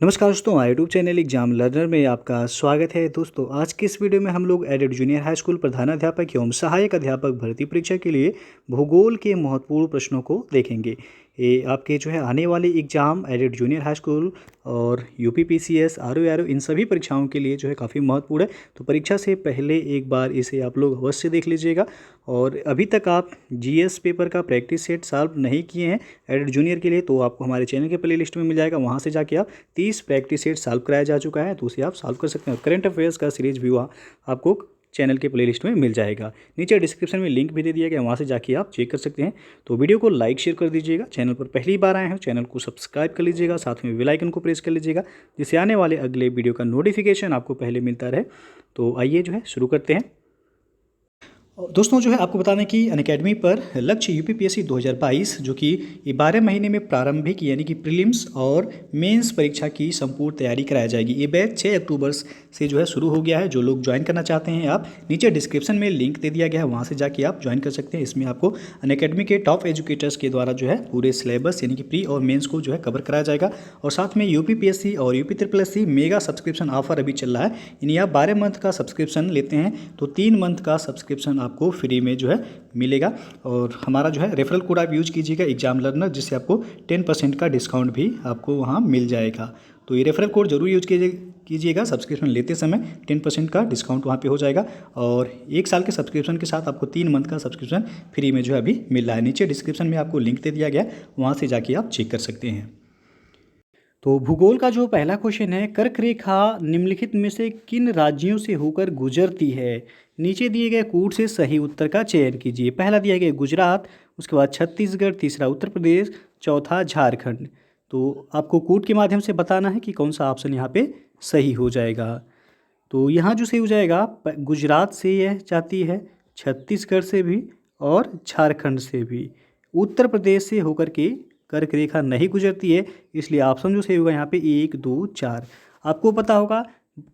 नमस्कार दोस्तों, YouTube channel exam learner में आपका स्वागत है। दोस्तों, आज की इस वीडियो में हम लोग एडेड जूनियर हाई स्कूल प्रधानाध्यापक एवं सहायक अध्यापक भर्ती परीक्षा के लिए भूगोल के महत्वपूर्ण प्रश्नों को देखेंगे। ये आपके जो है आने वाले exam aided junior high school और यूपी पीसीएस आरओ इन सभी परीक्षाओं के लिए जो है काफ़ी महत्वपूर्ण है। तो परीक्षा से पहले एक बार इसे आप लोग अवश्य देख लीजिएगा। और अभी तक आप जीएस पेपर का प्रैक्टिस सेट सॉल्व नहीं किए हैं एडेड जूनियर के लिए, तो आपको हमारे चैनल के प्ले लिस्ट में मिल जाएगा। वहाँ से जाके आप 30 प्रैक्टिस सेट सॉल्व कराया जा चुका है, तो उसे आप सॉल्व कर सकते हैं। करंट अफेयर्स का सीरीज भी आपको चैनल के प्ले लिस्ट में मिल जाएगा। नीचे डिस्क्रिप्शन में लिंक भी दे दिया गया, वहाँ से जाके आप चेक कर सकते हैं। तो वीडियो को लाइक शेयर कर दीजिएगा। चैनल पर पहली बार आए हैं चैनल को सब्सक्राइब कर लीजिएगा, साथ में बेल आइकन को प्रेस कर लीजिएगा, जिससे आने वाले अगले वीडियो का नोटिफिकेशन आपको पहले मिलता रहे। तो आइए जो है शुरू करते हैं। दोस्तों, जो है आपको बता दें कि अनअकैडमी पर लक्ष्य यूपीपीएससी 2022 जो कि ये 12 महीने में प्रारंभिक यानी कि प्रीलिम्स और मेंस परीक्षा की संपूर्ण तैयारी कराई जाएगी। ये बैच 6 अक्टूबर से जो है शुरू हो गया है। जो लोग ज्वाइन करना चाहते हैं, आप नीचे डिस्क्रिप्शन में लिंक दे दिया गया है, वहाँ से जाके आप ज्वाइन कर सकते हैं। इसमें आपको अनअकैडमी के टॉप एजुकेटर्स के द्वारा जो है पूरे सिलेबस यानी कि प्री और मेन्स को जो है कवर कराया जाएगा। और साथ में यूपीपीएससी और यूपी मेगा सब्सक्रिप्शन ऑफर अभी चल रहा है। यानी आप 12 मंथ का सब्सक्रिप्शन लेते हैं तो 3 मंथ का सब्सक्रिप्शन आपको फ्री में जो है मिलेगा। और हमारा जो है रेफरल कोड आप यूज कीजिएगा एग्जाम लर्नर, जिससे आपको 10% का डिस्काउंट भी आपको वहाँ मिल जाएगा। तो ये रेफरल कोड जरूर यूज कीजिएगा। सब्सक्रिप्शन लेते समय 10% का डिस्काउंट वहाँ पे हो जाएगा। और 1 साल के सब्सक्रिप्शन के साथ आपको 3 मंथ का सब्सक्रिप्शन फ्री में जो है अभी मिल रहा है। नीचे डिस्क्रिप्शन में आपको लिंक दे दिया गया, वहाँ से जाके आप चेक कर सकते हैं। तो भूगोल का जो पहला क्वेश्चन है, कर्क रेखा निम्नलिखित में से किन राज्यों से होकर गुजरती है? नीचे दिए गए कूट से सही उत्तर का चयन कीजिए। पहला दिया गया गुजरात, उसके बाद छत्तीसगढ़, तीसरा उत्तर प्रदेश, चौथा झारखंड। तो आपको कूट के माध्यम से बताना है कि कौन सा ऑप्शन यहाँ पे सही हो जाएगा। तो यहाँ जो सही हो जाएगा, गुजरात से यह जाती है, छत्तीसगढ़ से भी और झारखंड से भी। उत्तर प्रदेश से होकर के कर्क रेखा नहीं गुजरती है, इसलिए ऑप्शन जो सही होगा यहाँ पे 1, 2, 4। आपको पता होगा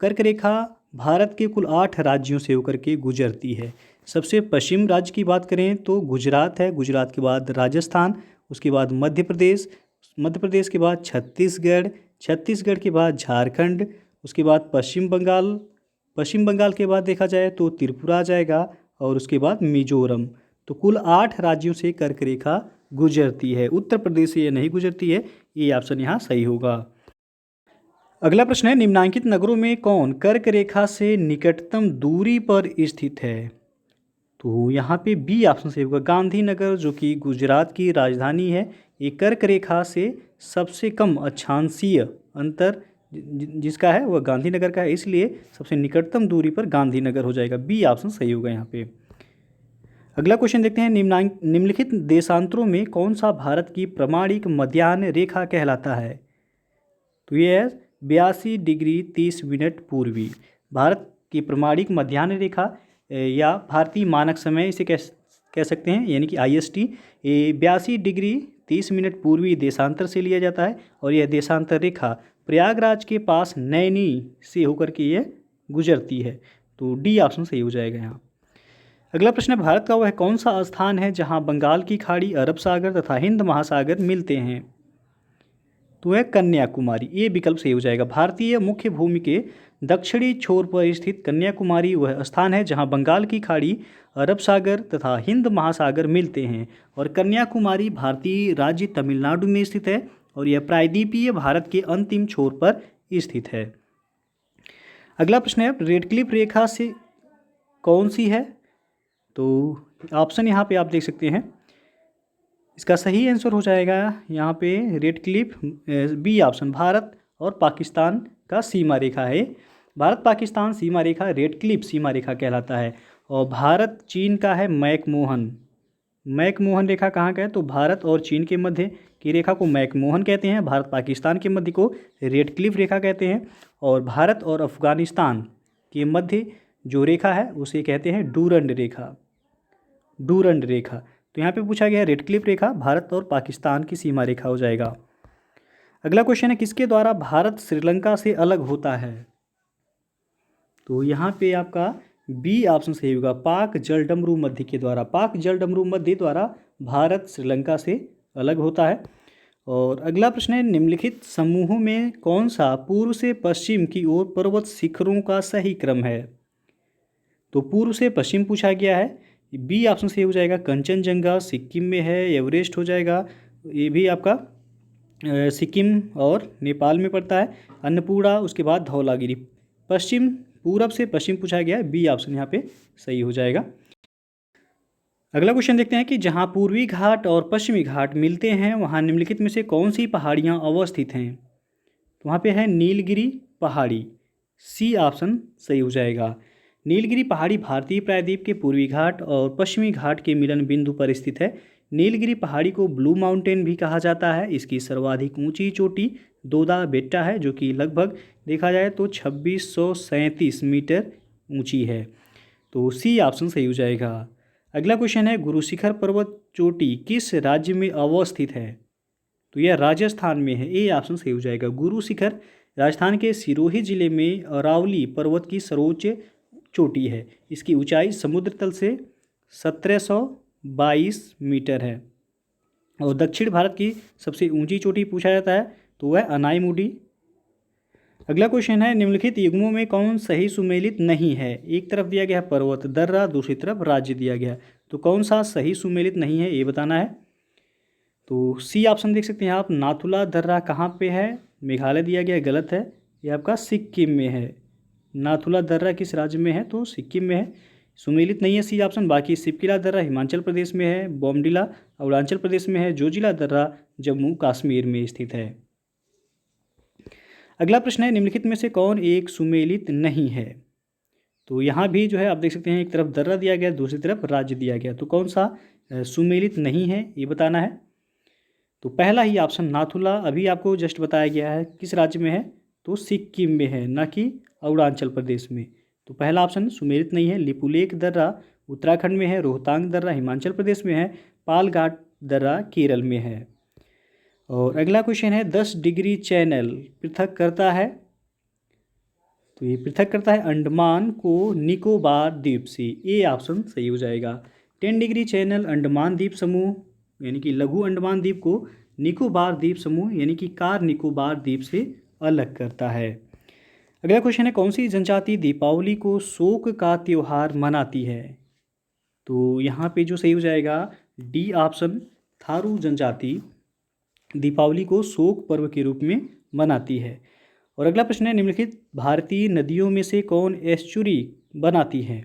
कर्क रेखा भारत के कुल 8 राज्यों से होकर के गुजरती है। सबसे पश्चिम राज्य की बात करें तो गुजरात है, गुजरात के बाद राजस्थान, उसके बाद मध्य प्रदेश, मध्य प्रदेश के बाद छत्तीसगढ़, छत्तीसगढ़ के बाद झारखंड, उसके बाद पश्चिम बंगाल, पश्चिम बंगाल के बाद देखा जाए तो त्रिपुरा आ जाएगा, और उसके बाद मिजोरम। तो कुल 8 राज्यों से कर्क रेखा गुजरती है। उत्तर प्रदेश से ये नहीं गुजरती है, ये ऑप्शन यहाँ सही होगा। अगला प्रश्न है, निम्नांकित नगरों में कौन कर्क रेखा से निकटतम दूरी पर स्थित है? तो यहाँ पे बी ऑप्शन सही होगा। गांधीनगर जो कि गुजरात की राजधानी है, ये कर्क रेखा से सबसे कम अक्षांशीय अंतर जिसका है वह गांधीनगर का है, इसलिए सबसे निकटतम दूरी पर गांधीनगर हो जाएगा। बी ऑप्शन सही होगा यहाँ पे। अगला क्वेश्चन देखते हैं, निम्नलिखित देशांतरों में कौन सा भारत की प्रमाणिक मध्याह्न रेखा कहलाता है? तो ये है 82 डिग्री 30 मिनट पूर्वी। भारत की प्रमाणिक मध्याह्न रेखा या भारतीय मानक समय इसे कह सकते हैं, यानी कि IST, ये 82 डिग्री 30 मिनट पूर्वी देशांतर से लिया जाता है। और यह देशांतर रेखा प्रयागराज के पास नैनी से होकर के ये गुजरती है। तो डी ऑप्शन सही हो जाएगा यहाँ। अगला प्रश्न है, भारत का वह कौन सा स्थान है जहां बंगाल की खाड़ी, अरब सागर तथा हिंद महासागर मिलते हैं? तो है कन्याकुमारी, ये विकल्प सही हो जाएगा। भारतीय मुख्य भूमि के दक्षिणी छोर पर स्थित कन्याकुमारी वह स्थान है जहां बंगाल की खाड़ी, अरब सागर तथा हिंद महासागर मिलते हैं। और कन्याकुमारी भारतीय राज्य तमिलनाडु में स्थित है, और यह प्रायद्वीपीय भारत के अंतिम छोर पर स्थित है। अगला प्रश्न है, रेडक्लिफ रेखा से कौन सी है? तो ऑप्शन यहाँ पे आप देख सकते हैं, इसका सही आंसर हो जाएगा यहाँ पे रेडक्लिफ, बी ऑप्शन, भारत और पाकिस्तान का सीमा रेखा है। भारत पाकिस्तान सीमा रेखा रेडक्लिफ सीमा रेखा कहलाता है। और भारत चीन का है मैकमोहन। मैकमोहन रेखा कहाँ का है? तो भारत और चीन के मध्य की रेखा को मैकमोहन कहते हैं, भारत पाकिस्तान के मध्य को रेडक्लिफ रेखा कहते हैं। और भारत और अफगानिस्तान के मध्य जो रेखा है उसे कहते हैं डूरंड रेखा। डूरंड रेखा। तो यहाँ पे पूछा गया है रेडक्लिफ रेखा भारत और पाकिस्तान की सीमा रेखा हो जाएगा। अगला क्वेश्चन है, किसके द्वारा भारत श्रीलंका से अलग होता है? तो यहाँ पे आपका बी ऑप्शन सही होगा, पाक जलडमरू मध्य के द्वारा। पाक जलडमरू मध्य द्वारा भारत श्रीलंका से अलग होता है। और अगला प्रश्न है, निम्नलिखित समूहों में कौन सा पूर्व से पश्चिम की ओर पर्वत शिखरों का सही क्रम है? तो पूर्व से पश्चिम पूछा गया है। बी ऑप्शन सही हो जाएगा, कंचनजंगा सिक्किम में है, एवरेस्ट हो जाएगा, ये भी आपका सिक्किम और नेपाल में पड़ता है, अन्नपूर्णा, उसके बाद धौलागिरी। पश्चिम, पूरब से पश्चिम पूछा गया है, बी ऑप्शन यहाँ पे सही हो जाएगा। अगला क्वेश्चन देखते हैं कि जहाँ पूर्वी घाट और पश्चिमी घाट मिलते हैं वहाँ निम्नलिखित में से कौन सी पहाड़ियाँ अवस्थित हैं? तो वहाँ पे है नीलगिरी पहाड़ी, सी ऑप्शन सही हो जाएगा। नीलगिरी पहाड़ी भारतीय प्रायद्वीप के पूर्वी घाट और पश्चिमी घाट के मिलन बिंदु पर स्थित है। नीलगिरी पहाड़ी को ब्लू माउंटेन भी कहा जाता है। इसकी सर्वाधिक ऊंची चोटी दोदा बेट्टा है, जो कि लगभग देखा जाए तो 2637 मीटर ऊंची है। तो सी ऑप्शन सही हो जाएगा। अगला क्वेश्चन है, गुरु शिखर पर्वत चोटी किस राज्य में अवस्थित है? तो यह राजस्थान में है, ए ऑप्शन सही हो जाएगा। गुरु शिखर राजस्थान के सिरोही जिले में अरावली पर्वत की सर्वोच्च चोटी है। इसकी ऊंचाई समुद्र तल से 1722 मीटर है। और दक्षिण भारत की सबसे ऊंची चोटी पूछा जाता है तो वह अनाईमुडी। अगला क्वेश्चन है, निम्नलिखित युग्मों में कौन सही सुमेलित नहीं है? एक तरफ दिया गया पर्वत दर्रा, दूसरी तरफ राज्य दिया गया, तो कौन सा सही सुमेलित नहीं है ये बताना है। तो सी ऑप्शन देख सकते हैं आप, नाथुला दर्रा कहाँ पे है? मेघालय दिया गया, गलत है, ये आपका सिक्किम में है। नाथुला दर्रा किस राज्य में है? तो सिक्किम में है, सुमेलित नहीं है सी ऑप्शन। बाकी सिपकिला दर्रा हिमाचल प्रदेश में है, बोमडिला अरुणाचल प्रदेश में है, जोजिला दर्रा जम्मू कश्मीर में स्थित है। अगला प्रश्न है, निम्नलिखित में से कौन एक सुमेलित नहीं है? तो यहाँ भी जो है आप देख सकते हैं, एक तरफ दर्रा दिया गया, दूसरी तरफ राज्य दिया गया, तो कौन सा सुमेलित नहीं है ये बताना है। तो पहला ही ऑप्शन नाथुला अभी आपको जस्ट बताया गया है, किस राज्य में है? तो सिक्किम में है, ना कि अरुणाचल प्रदेश में। तो पहला ऑप्शन सुमेलित नहीं है। लिपुलेख दर्रा उत्तराखंड में है, रोहतांग दर्रा हिमाचल प्रदेश में है, पालघाट दर्रा केरल में है। और अगला क्वेश्चन है, 10 डिग्री चैनल पृथक करता है? तो ये पृथक करता है अंडमान को निकोबार द्वीप से, ए ऑप्शन सही हो जाएगा। 10 डिग्री चैनल अंडमान द्वीप समूह यानी कि लघु अंडमान द्वीप को निकोबार द्वीप समूह यानी कि कार निकोबार द्वीप से अलग करता है। अगला क्वेश्चन है, कौन सी जनजाति दीपावली को शोक का त्यौहार मनाती है? तो यहाँ पे जो सही हो जाएगा डी ऑप्शन, थारू जनजाति दीपावली को शोक पर्व के रूप में मनाती है। और अगला प्रश्न है, निम्नलिखित भारतीय नदियों में से कौन एस्चुरी बनाती है?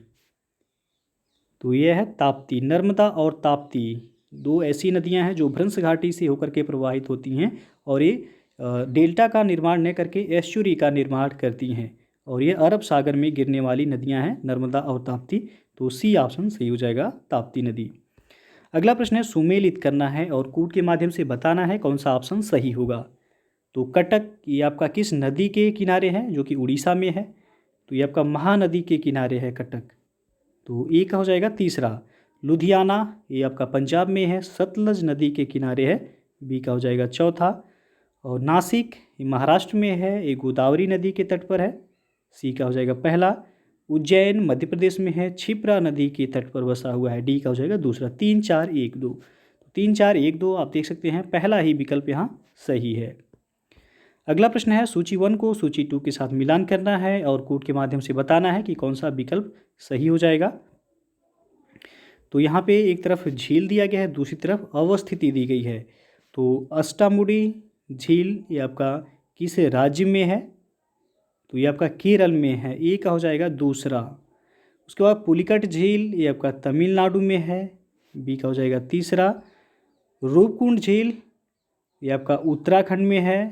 तो यह है ताप्ती। नर्मदा और ताप्ती दो ऐसी नदियां हैं जो भ्रंश घाटी से होकर के प्रवाहित होती हैं और ये डेल्टा का निर्माण न करके एस्चुरी का निर्माण करती हैं, और ये अरब सागर में गिरने वाली नदियां हैं नर्मदा और ताप्ती। तो सी ऑप्शन सही हो जाएगा, ताप्ती नदी। अगला प्रश्न है, सुमेलित करना है और कूट के माध्यम से बताना है, कौन सा ऑप्शन सही होगा। तो कटक ये आपका किस नदी के किनारे है? जो कि उड़ीसा में है, तो ये आपका महानदी के किनारे है कटक, तो ए का हो जाएगा तीसरा। लुधियाना ये आपका पंजाब में है, सतलज नदी के किनारे है, बी का हो जाएगा चौथा। और नासिक ये महाराष्ट्र में है, ये गोदावरी नदी के तट पर है, सी का हो जाएगा पहला। उज्जैन मध्य प्रदेश में है, क्षिप्रा नदी के तट पर बसा हुआ है, डी का हो जाएगा दूसरा। 3 4 1 2, 3 4 1 2 आप देख सकते हैं, पहला ही विकल्प यहाँ सही है। अगला प्रश्न है, सूची 1 को सूची 2 के साथ मिलान करना है और कूट के माध्यम से बताना है कि कौन सा विकल्प सही हो जाएगा। तो यहाँ पे एक तरफ झील दिया गया है, दूसरी तरफ अवस्थिति दी गई है। तो अष्टामुडी झील ये आपका किस राज्य में है? तो ये आपका केरल में है, ए का हो जाएगा दूसरा। उसके बाद पुलिकट झील ये आपका तमिलनाडु में है, बी का हो जाएगा तीसरा। रूपकुंड झील ये आपका उत्तराखंड में है,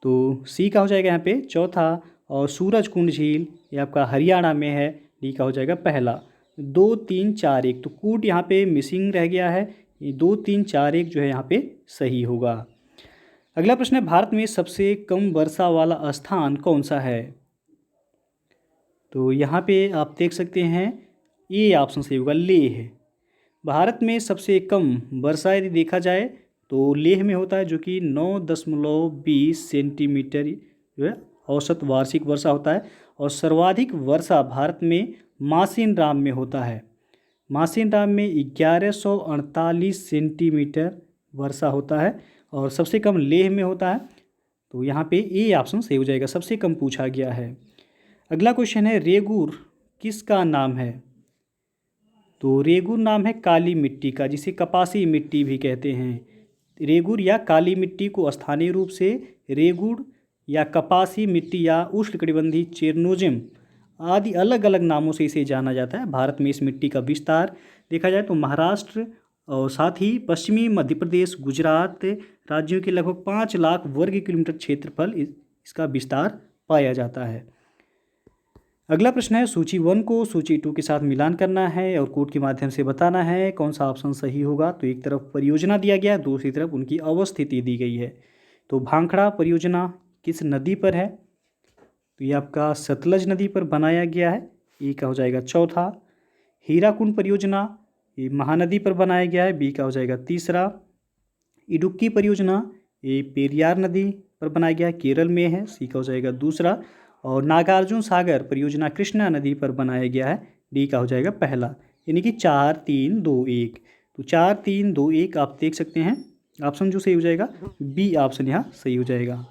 तो सी का हो जाएगा यहाँ पे चौथा। और सूरजकुंड झील ये आपका हरियाणा में है, डी का हो जाएगा पहला। 2 3 4 1, तो कूट यहाँ पे मिसिंग रह गया है, ये 2 3 4 1 जो है यहाँ पे सही होगा। अगला प्रश्न है, भारत में सबसे कम वर्षा वाला स्थान कौन सा है? तो यहाँ पे आप देख सकते हैं ये ऑप्शन सही होगा, लेह। भारत में सबसे कम वर्षा यदि देखा जाए तो लेह में होता है, जो कि 9.20 सेंटीमीटर जो है औसत वार्षिक वर्षा होता है। और सर्वाधिक वर्षा भारत में मासिन राम में होता है। मासिन राम में 1148 सेंटीमीटर वर्षा होता है और सबसे कम लेह में होता है। तो यहाँ पे ए ऑप्शन सही हो जाएगा, सबसे कम पूछा गया है। अगला क्वेश्चन है, रेगुर किसका नाम है? तो रेगुर नाम है काली मिट्टी का, जिसे कपासी मिट्टी भी कहते हैं। रेगुर या काली मिट्टी को स्थानीय रूप से रेगुर या कपासी मिट्टी या उष्णकटिबंधीय चेरनोजिम आदि अलग अलग नामों से इसे जाना जाता है। भारत में इस मिट्टी का विस्तार देखा जाए तो महाराष्ट्र और साथ ही पश्चिमी मध्य प्रदेश, गुजरात राज्यों के लगभग 5 लाख वर्ग किलोमीटर क्षेत्रफल इसका विस्तार पाया जाता है। अगला प्रश्न है, सूची 1 को सूची 2 के साथ मिलान करना है और कोड के माध्यम से बताना है कौन सा ऑप्शन सही होगा। तो एक तरफ परियोजना दिया गया है, दूसरी तरफ उनकी अवस्थिति दी गई है। तो भांखड़ा परियोजना किस नदी पर है? तो ये आपका सतलज नदी पर बनाया गया है, ए का हो जाएगा चौथा। हीराकुंड परियोजना ये महानदी पर बनाया गया है, बी का हो जाएगा तीसरा। इडुक्की परियोजना ये पेरियार नदी पर बनाया गया है, केरल में है, सी का हो जाएगा दूसरा। और नागार्जुन सागर परियोजना कृष्णा नदी पर बनाया गया है, डी का हो जाएगा पहला। यानी कि 4 3 2 1। तो 4 3 2 1 आप देख सकते हैं, ऑप्शन जो सही हो जाएगा बी ऑप्शन यहाँ सही हो जाएगा।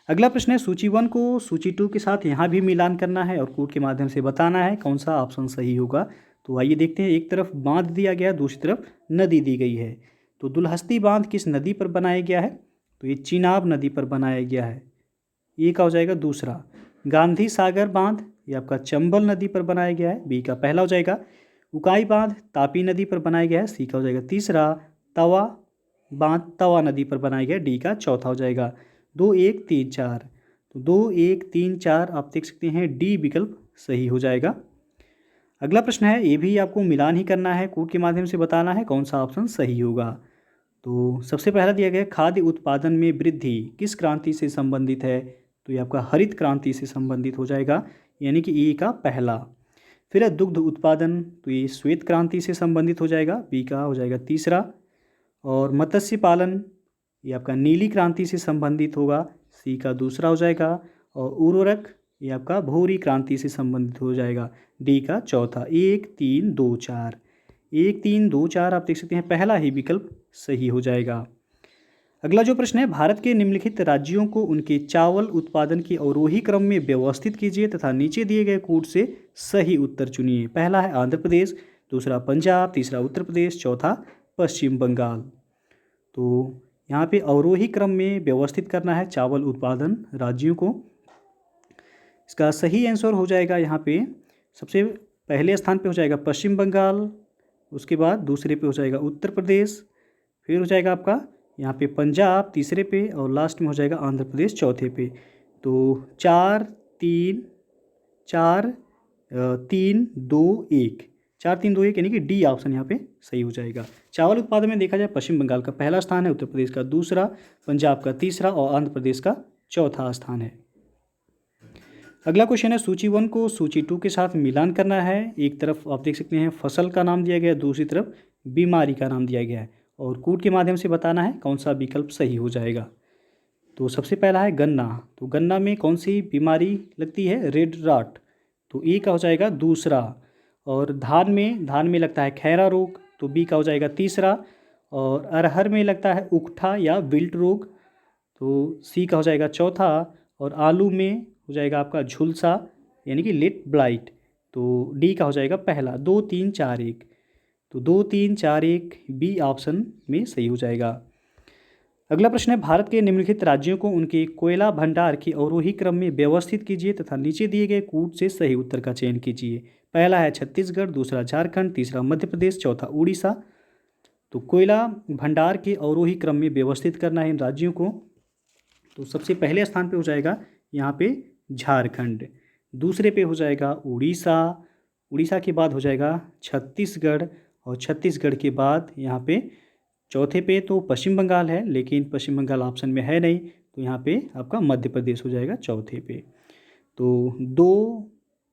अगला प्रश्न है, सूची 1 को सूची 2 के साथ यहाँ भी मिलान करना है और कोड के माध्यम से बताना है कौन सा ऑप्शन सही होगा। तो आइए देखते हैं, एक तरफ बांध दिया गया, दूसरी तरफ नदी दी गई है। तो दुलहस्ती बांध किस नदी पर बनाया गया है? तो ये चिनाब नदी पर बनाया गया है, ए का हो जाएगा दूसरा। गांधी सागर बांध ये आपका चंबल नदी पर बनाया गया है, बी का पहला हो जाएगा। उकाई बांध तापी नदी पर बनाया गया है, सी का हो जाएगा तीसरा। तवा बांध तवा नदी पर बनाया गया है, डी का चौथा हो जाएगा। 2 1 3 4। तो 2 1 3 4 आप देख सकते हैं, डी विकल्प सही हो जाएगा। अगला प्रश्न है, ये भी आपको मिलान ही करना है, कोड के माध्यम से बताना है कौन सा ऑप्शन सही होगा। तो सबसे पहला दिया गया, खाद्य उत्पादन में वृद्धि किस क्रांति से संबंधित है? तो ये आपका हरित क्रांति से संबंधित हो जाएगा, यानी कि ए का पहला। फिर है दुग्ध उत्पादन, तो ये श्वेत क्रांति से संबंधित हो जाएगा, बी का हो जाएगा तीसरा। और मत्स्य पालन ये आपका नीली क्रांति से संबंधित होगा, सी का दूसरा हो जाएगा। और उर्वरक ये आपका भूरी क्रांति से संबंधित हो जाएगा, डी का चौथा। 1 3 2 4 1 3 2 4 आप देख सकते हैं, पहला ही विकल्प सही हो जाएगा। अगला जो प्रश्न है, भारत के निम्नलिखित राज्यों को उनके चावल उत्पादन के अवरोही क्रम में व्यवस्थित कीजिए तथा नीचे दिए गए कोड से सही उत्तर चुनिए। पहला है आंध्र प्रदेश, दूसरा पंजाब, तीसरा उत्तर प्रदेश, चौथा पश्चिम बंगाल। तो यहाँ पे अवरोही क्रम में व्यवस्थित करना है चावल उत्पादन राज्यों को। इसका सही आंसर हो जाएगा यहाँ पे सबसे पहले स्थान पे हो जाएगा पश्चिम बंगाल, उसके बाद दूसरे पे हो जाएगा उत्तर प्रदेश, फिर हो जाएगा आपका यहाँ पे पंजाब तीसरे पे, और लास्ट में हो जाएगा आंध्र प्रदेश चौथे पे। तो 4 3 4 3 2 1 4 3 2 1 यानी कि डी ऑप्शन यहाँ पे सही हो जाएगा। चावल उत्पादन में देखा जाए पश्चिम बंगाल का पहला स्थान है, उत्तर प्रदेश का दूसरा, पंजाब का तीसरा और आंध्र प्रदेश का चौथा स्थान है। अगला क्वेश्चन है, सूची 1 को सूची 2 के साथ मिलान करना है। एक तरफ आप देख सकते हैं फसल का नाम दिया गया है, दूसरी तरफ बीमारी का नाम दिया गया है और कोड के माध्यम से बताना है कौन सा विकल्प सही हो जाएगा। तो सबसे पहला है गन्ना, तो गन्ना में कौन सी बीमारी लगती है? रेड राट, तो ए का हो जाएगा दूसरा। और धान में लगता है खैरा रोग, तो बी का हो जाएगा तीसरा। और अरहर में लगता है उकठा या विल्ट रोग, तो सी का हो जाएगा चौथा। और आलू में हो जाएगा आपका झुलसा यानी कि लेट ब्लाइट, तो डी का हो जाएगा पहला। 2 3 4 1, तो 2 3 4 1 बी ऑप्शन में सही हो जाएगा। अगला प्रश्न है, भारत के निम्नलिखित राज्यों को उनके कोयला भंडार के अवरोही क्रम में व्यवस्थित कीजिए तथा नीचे दिए गए कोड से सही उत्तर का चयन कीजिए। पहला है छत्तीसगढ़, दूसरा झारखंड, तीसरा मध्य प्रदेश, चौथा उड़ीसा। तो कोयला भंडार के अवरोही क्रम में व्यवस्थित करना है इन राज्यों को। तो सबसे पहले स्थान पे हो जाएगा यहाँ पे झारखंड, दूसरे पे हो जाएगा उड़ीसा, उड़ीसा के बाद हो जाएगा छत्तीसगढ़, और छत्तीसगढ़ के बाद यहाँ पे चौथे पे तो पश्चिम बंगाल है, लेकिन पश्चिम बंगाल ऑप्शन में है नहीं, तो यहाँ पे आपका मध्य प्रदेश हो जाएगा चौथे पे। तो 2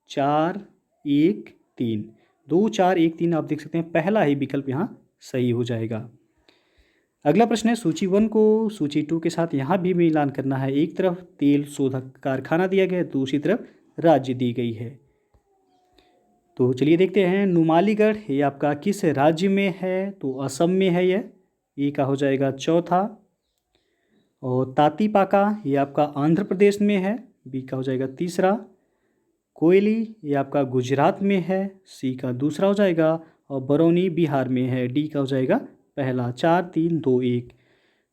4 1 3 2 4 1 3 आप देख सकते हैं, पहला ही विकल्प यहाँ सही हो जाएगा। अगला प्रश्न है, सूची 1 को सूची 2 के साथ यहाँ भी मिलान करना है। एक तरफ तेल शोधक कारखाना दिया गया है, दूसरी तरफ राज्य दी गई है। तो चलिए देखते हैं, नुमालीगढ़ ये आपका किस राज्य में है? तो असम में है यह। ए का हो जाएगा चौथा। और तातीपाका ये आपका आंध्र प्रदेश में है, बी का हो जाएगा तीसरा। कोयली ये आपका गुजरात में है, सी का दूसरा हो जाएगा। और बरौनी बिहार में है, डी का हो जाएगा पहला। 4 3 2 1,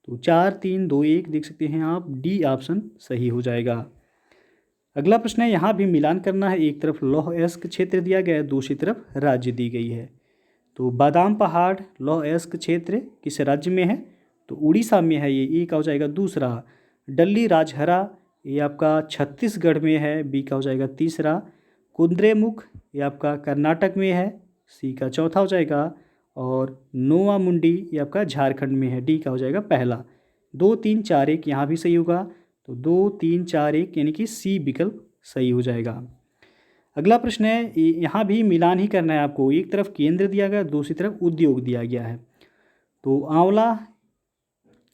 तो 4 3 2 1 देख सकते हैं आप, डी ऑप्शन सही हो जाएगा। अगला प्रश्न है, यहाँ भी मिलान करना है। एक तरफ लौह अयस्क क्षेत्र दिया गया है, दूसरी तरफ राज्य दी गई है। तो बादाम पहाड़ लौह अयस्क क्षेत्र किस राज्य में है? तो उड़ीसा में है, ये का हो जाएगा दूसरा। डल्ली राजहरा ये आपका छत्तीसगढ़ में है, बी का हो जाएगा तीसरा। कुद्रेमुख ये आपका कर्नाटक में है, सी का चौथा हो जाएगा। और नोवा मुंडी ये आपका झारखंड में है, डी का हो जाएगा पहला। 2 3 4 1 यहाँ भी सही होगा, तो 2 3 4 1 यानी कि सी विकल्प सही हो जाएगा। अगला प्रश्न है, यहाँ भी मिलान ही करना है आपको। एक तरफ केंद्र दिया गया, दूसरी तरफ उद्योग दिया गया है। तो आंवला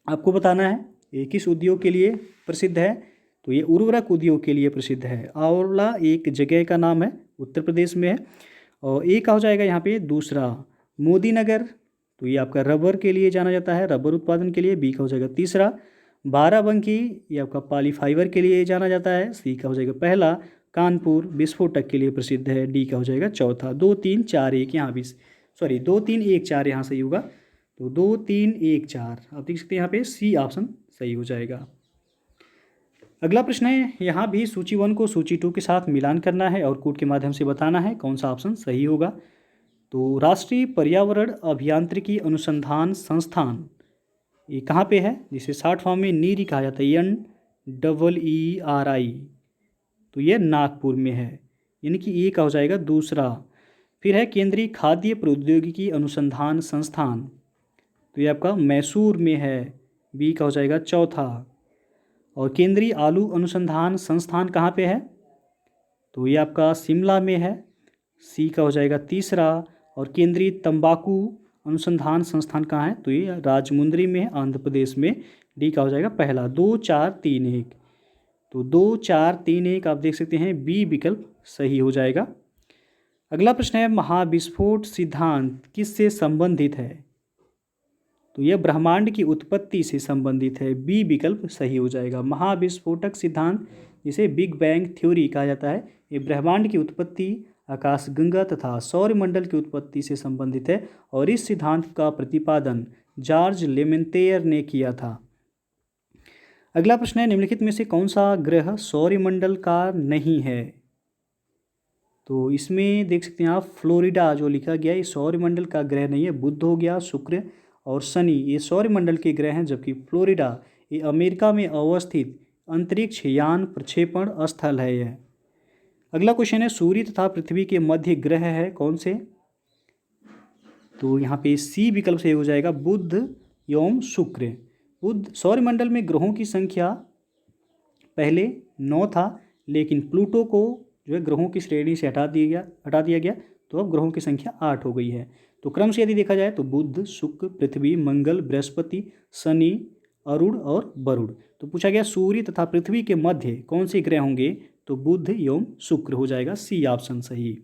आपको बताना है ये किस उद्योग के लिए प्रसिद्ध है? तो ये उर्वरक उद्योग के लिए प्रसिद्ध है। आंवला एक जगह का नाम है, उत्तर प्रदेश में है। और ए का हो जाएगा यहाँ पे दूसरा। मोदी नगर तो ये आपका रबर के लिए जाना जाता है, रबर उत्पादन के लिए, बी का हो जाएगा तीसरा। बाराबंकी ये आपका पॉलीफाइबर के लिए जाना जाता है, सी का हो जाएगा पहला। कानपुर विस्फोटक के लिए प्रसिद्ध है, डी का हो जाएगा चौथा। 2 3 4 1 यहाँ भी, सॉरी 2 3 1 4 यहाँ सही होगा। तो 2 3 1 4 आप देख सकते हैं यहाँ पे सी ऑप्शन सही हो जाएगा। अगला प्रश्न है, यहाँ भी सूची 1 को सूची 2 के साथ मिलान करना है और कोड के माध्यम से बताना है कौन सा ऑप्शन सही होगा। तो राष्ट्रीय पर्यावरण अभियांत्रिकी अनुसंधान संस्थान ये कहाँ पे है, जिसे शॉर्ट फॉर्म में नीरी कहा जाता है, NEERI। तो ये नागपुर में है, यानी कि ए का हो जाएगा दूसरा। फिर है केंद्रीय खाद्य प्रौद्योगिकी अनुसंधान संस्थान, तो ये आपका मैसूर में है, बी का हो जाएगा चौथा। और केंद्रीय आलू अनुसंधान संस्थान कहाँ पे है? तो ये आपका शिमला में है, सी का हो जाएगा तीसरा। और केंद्रीय तंबाकू अनुसंधान संस्थान कहाँ है? तो ये राजमुंदरी में है, आंध्र प्रदेश में, डी का हो जाएगा पहला। 2 4 3 1, तो 2 4 3 1 आप देख सकते हैं बी विकल्प सही हो जाएगा। अगला प्रश्न है, महाविस्फोट सिद्धांत किससे संबंधित है? तो यह ब्रह्मांड की उत्पत्ति से संबंधित है, बी विकल्प सही हो जाएगा। महाविस्फोटक सिद्धांत जिसे बिग बैंग थ्योरी कहा जाता है, ये ब्रह्मांड की उत्पत्ति, आकाशगंगा तथा सौरमंडल की उत्पत्ति से संबंधित है। और इस सिद्धांत का प्रतिपादन जॉर्ज लेमेंतेयर ने किया था। अगला प्रश्न है, निम्नलिखित में से कौन सा ग्रह सौरमंडल का नहीं है? तो इसमें देख सकते हैं आप, फ्लोरिडा जो लिखा गया है, ये सौरमंडल का ग्रह नहीं है। बुध हो गया, शुक्र और शनि ये सौरमंडल के ग्रह हैं, जबकि फ्लोरिडा ये अमेरिका में अवस्थित अंतरिक्ष यान प्रक्षेपण स्थल है यह। अगला क्वेश्चन है, सूर्य तथा पृथ्वी के मध्य ग्रह है कौन से? तो यहाँ पे सी विकल्प से हो जाएगा, बुध एवं शुक्र। बुध सौरमंडल में ग्रहों की संख्या पहले 9 था, लेकिन प्लूटो को जो है ग्रहों की श्रेणी से हटा दिया गया, तो अब ग्रहों की संख्या 8 हो गई है। तो क्रम से यदि देखा जाए तो बुध, शुक्र, पृथ्वी, मंगल, बृहस्पति, शनि, अरुण और वरुण। तो पूछा गया सूर्य तथा पृथ्वी के मध्य कौन से ग्रह होंगे? तो बुध एवं शुक्र हो जाएगा, सी ऑप्शन सही।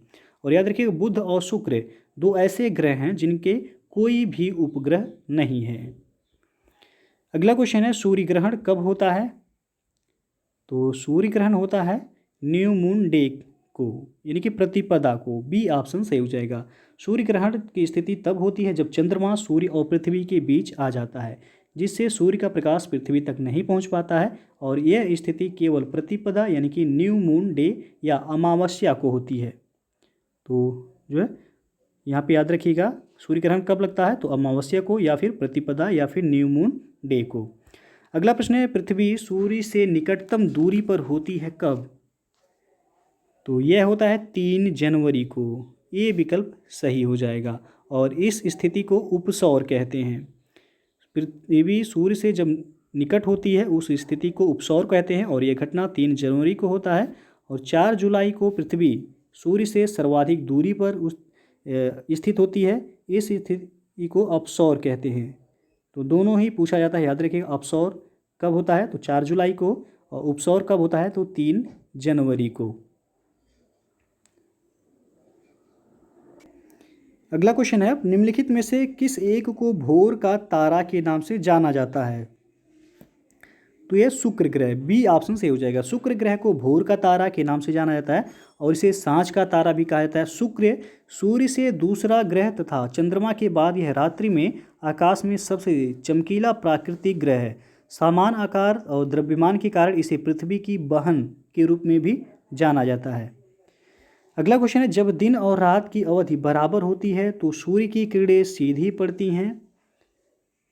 और याद रखिएगा, बुध और शुक्र दो ऐसे ग्रह हैं जिनके कोई भी उपग्रह नहीं है। अगला क्वेश्चन है, सूर्य ग्रहण कब होता है? तो सूर्य ग्रहण होता है न्यू मून डे को, यानी कि प्रतिपदा को, बी ऑप्शन सही हो जाएगा। सूर्य ग्रहण की स्थिति तब होती है जब चंद्रमा सूर्य और पृथ्वी के बीच आ जाता है, जिससे सूर्य का प्रकाश पृथ्वी तक नहीं पहुंच पाता है। और यह स्थिति केवल प्रतिपदा यानी कि न्यू मून डे या अमावस्या को होती है। तो जो है यहाँ पे याद रखिएगा, सूर्य ग्रहण कब लगता है? तो अमावस्या को, या फिर प्रतिपदा, या फिर न्यू मून डे को। अगला प्रश्न है, पृथ्वी सूर्य से निकटतम दूरी पर होती है कब? तो यह होता है 3 जनवरी को, ये विकल्प सही हो जाएगा। और इस स्थिति को उपसौर कहते हैं। पृथ्वी सूर्य से जब निकट होती है उस स्थिति को उपसौर कहते हैं, और यह घटना 3 जनवरी को होता है। और 4 जुलाई को पृथ्वी सूर्य से सर्वाधिक दूरी पर स्थित होती है, इस स्थिति को अपसौर कहते हैं। तो दोनों ही पूछा जाता है, याद रखिएगा। अपसौर कब होता है? तो 4 जुलाई को। और उपसौर कब होता है? तो 3 जनवरी को। अगला क्वेश्चन है, निम्नलिखित में से किस एक को भोर का तारा के नाम से जाना जाता है? तो यह शुक्र ग्रह, बी ऑप्शन सही हो जाएगा। शुक्र ग्रह को भोर का तारा के नाम से जाना जाता है और इसे सांझ का तारा भी कहा जाता है। शुक्र सूर्य से दूसरा ग्रह तथा चंद्रमा के बाद यह रात्रि में आकाश में सबसे चमकीला प्राकृतिक ग्रह है। समान आकार और द्रव्यमान के कारण इसे पृथ्वी की बहन के रूप में भी जाना जाता है। अगला क्वेश्चन है, जब दिन और रात की अवधि बराबर होती है तो सूर्य की किरणें सीधी पड़ती हैं।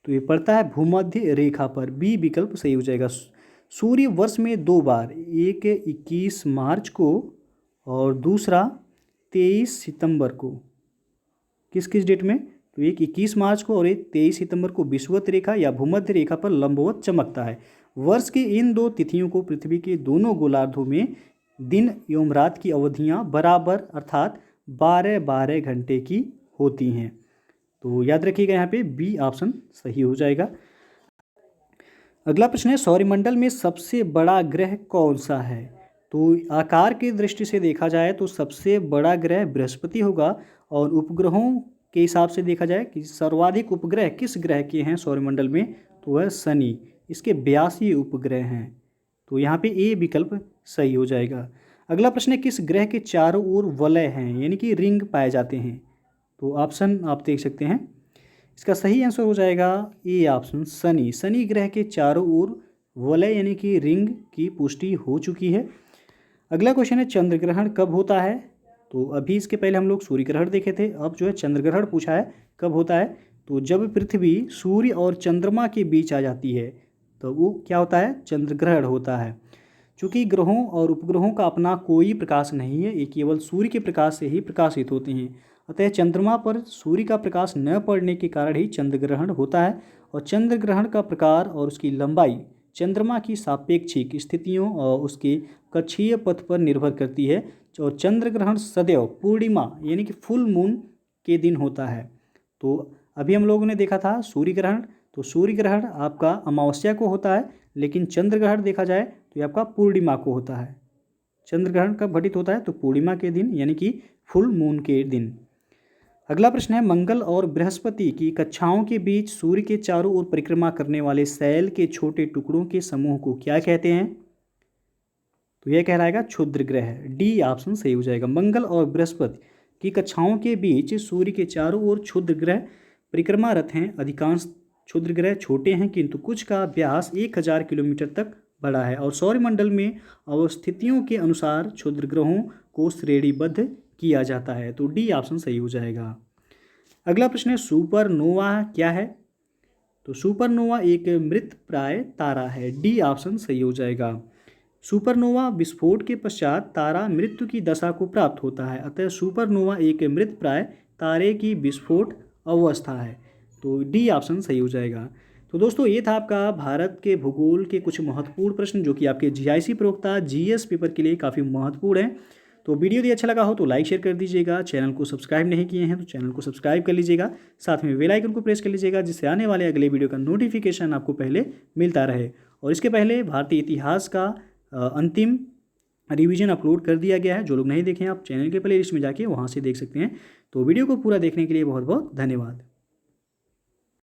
तो ये पड़ता है भूमध्य रेखा पर, बी विकल्प सही हो जाएगा। सूर्य वर्ष में 2 बार, एक 21 मार्च को और दूसरा 23 सितंबर को, किस किस डेट में? तो एक 21 मार्च को और एक 23 सितंबर को विषुवत रेखा या भूमध्य रेखा पर लंबवत चमकता है। वर्ष की इन 2 तिथियों को पृथ्वी के दोनों गोलार्धों में दिन एवं रात की अवधियां बराबर अर्थात 12-12 घंटे की होती हैं। तो याद रखिएगा यहाँ पे बी ऑप्शन सही हो जाएगा। अगला प्रश्न है, सौरमंडल में सबसे बड़ा ग्रह कौन सा है? तो आकार की दृष्टि से देखा जाए तो सबसे बड़ा ग्रह बृहस्पति होगा और उपग्रहों के हिसाब से देखा जाए कि सर्वाधिक उपग्रह किस ग्रह के हैं सौरमंडल में, तो वह शनि, इसके 82 उपग्रह हैं। तो यहाँ पे ए विकल्प सही हो जाएगा। अगला प्रश्न है, किस ग्रह के चारों ओर वलय हैं यानी कि रिंग पाए जाते हैं? तो ऑप्शन आप देख सकते हैं, इसका सही आंसर हो जाएगा ए ऑप्शन शनि। शनि ग्रह के चारों ओर वलय यानी कि रिंग की पुष्टि हो चुकी है। अगला क्वेश्चन है, चंद्र ग्रहण कब होता है? तो अभी इसके पहले हम लोग सूर्य ग्रहण देखे थे, अब जो है चंद्र ग्रहण पूछा है कब होता है। तो जब पृथ्वी सूर्य और चंद्रमा के बीच आ जाती है तो वो क्या होता है? चंद्र ग्रहण होता है। चूँकि ग्रहों और उपग्रहों का अपना कोई प्रकाश नहीं है, ये केवल सूर्य के प्रकाश से ही प्रकाशित होते हैं, अतः चंद्रमा पर सूर्य का प्रकाश न पड़ने के कारण ही चंद्र ग्रहण होता है। और चंद्र ग्रहण का प्रकार और उसकी लंबाई चंद्रमा की सापेक्षिक स्थितियों और उसके कक्षीय पथ पर निर्भर करती है। और चंद्र ग्रहण सदैव पूर्णिमा यानी कि फुल मून के दिन होता है। तो अभी हम लोगों ने देखा था सूर्य ग्रहण, तो सूर्य ग्रहण आपका अमावस्या को होता है, लेकिन चंद्र ग्रहण देखा जाए तो ये आपका पूर्णिमा को होता है। चंद्र ग्रहण कब घटित होता है? तो पूर्णिमा के दिन यानी कि फुल मून के दिन। अगला प्रश्न है, मंगल और बृहस्पति की कक्षाओं के बीच सूर्य के चारों ओर परिक्रमा करने वाले शैल के छोटे टुकड़ों के समूह को क्या कहते हैं? तो यह कहलाएगा क्षुद्र ग्रह, डी ऑप्शन सही हो जाएगा। मंगल और बृहस्पति की कक्षाओं के बीच सूर्य के चारों ओर क्षुद्र ग्रह परिक्रमारत हैं। अधिकांश क्षुद्र ग्रह छोटे हैं किंतु कुछ का व्यास 1000 किलोमीटर तक बड़ा है और सौरमंडल में अवस्थितियों के अनुसार क्षुद्र ग्रहों को श्रेणीबद्ध किया जाता है। तो डी ऑप्शन सही हो जाएगा। अगला प्रश्न है, सुपरनोवा क्या है? तो सुपरनोवा एक मृतप्राय तारा है, डी ऑप्शन सही हो जाएगा। सुपरनोवा विस्फोट के पश्चात तारा मृत्यु की दशा को प्राप्त होता है, अतः सुपरनोवा एक मृतप्राय तारे की विस्फोट अवस्था है। तो डी ऑप्शन सही हो जाएगा। तो दोस्तों ये था आपका भारत के भूगोल के कुछ महत्वपूर्ण प्रश्न जो कि आपके जीआईसी प्रवक्ता जीएस पेपर के लिए काफ़ी महत्वपूर्ण है। तो वीडियो यदि अच्छा लगा हो तो लाइक शेयर कर दीजिएगा। चैनल को सब्सक्राइब नहीं किए हैं तो चैनल को सब्सक्राइब कर लीजिएगा, साथ में बेल आइकन को प्रेस कर लीजिएगा जिससे आने वाले अगले वीडियो का नोटिफिकेशन आपको पहले मिलता रहे। और इसके पहले भारतीय इतिहास का अंतिम रिवीजन अपलोड कर दिया गया है, जो लोग नहीं देखें आप चैनल के प्ले लिस्ट में जाके वहाँ से देख सकते हैं। तो वीडियो को पूरा देखने के लिए बहुत बहुत धन्यवाद।